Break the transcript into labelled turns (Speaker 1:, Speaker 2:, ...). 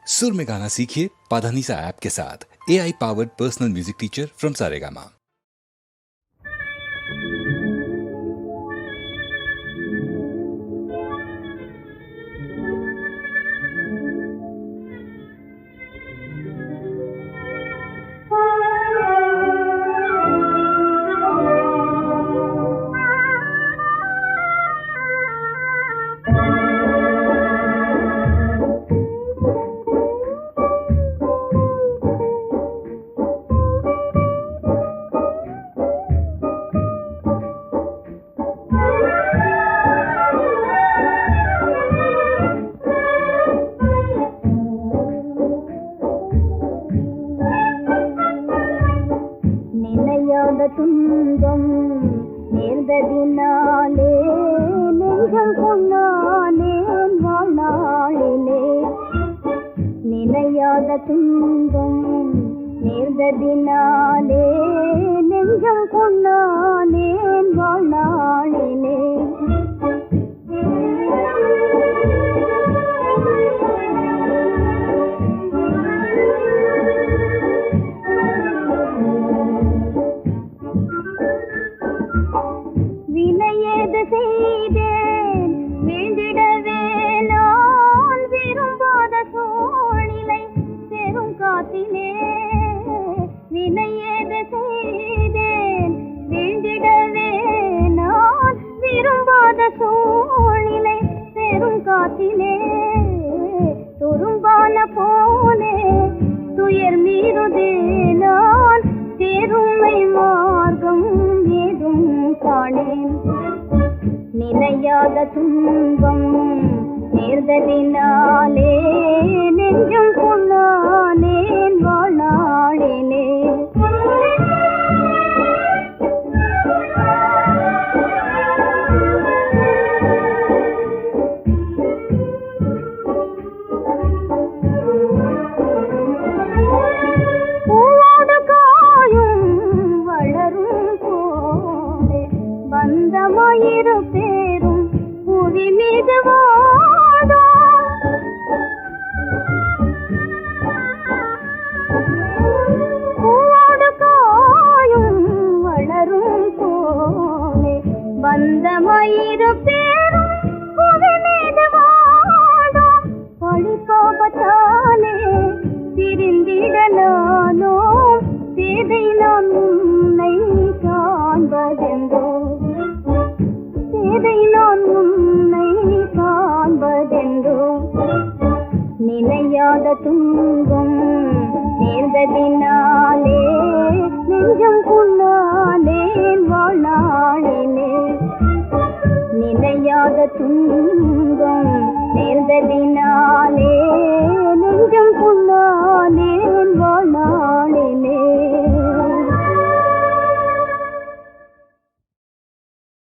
Speaker 1: सुर में गाना सीखिए पाधानीसा ऐप के साथ। AI powered personal music teacher from Saregama.
Speaker 2: துன்பம் நேர்ந்ததினாலே நெஞ்சம் கொண்டானேன் வாழ்நாளிலே. நினையாத துன்பம் நேர்ந்ததினாலே நெஞ்சம் கொண்டானேன் வாழ்நாளிலே. வினையேது செய்தேன் வீழ்ந்திடவே நான் விரும்பாத சூழ்நிலை பெரும் காத்திலே. வினையேது செய்தேன் வீழ்ந்திடவே நான் விரும்பாத சூழ்நிலை பெரும் காத்திலே. துரும்பான போலே துயர் மீறுதே நான் தேருமை மார்க்கம் ஏதும் காணேன். நினையாத துன்பம் நேர்ந்ததினாலே நெஞ்சம் கொண்டானேன் வாழ்நாளிலே. பந்தமாயிரு பேரும் புவி மீது வாடும். பூவோடு காயும் வளரும் போலே பந்தமாயிரு பேரும் புவி மீது வாடும். பழிகோபத்தாலே பிரிந்திட நானோ பேதை நான் உன்னை காண்பதென்றோ. பேதை நான் உன்னை காண்பதென்றோ. நினையாத துன்பம் நேர்ந்ததினாலே நெஞ்சம்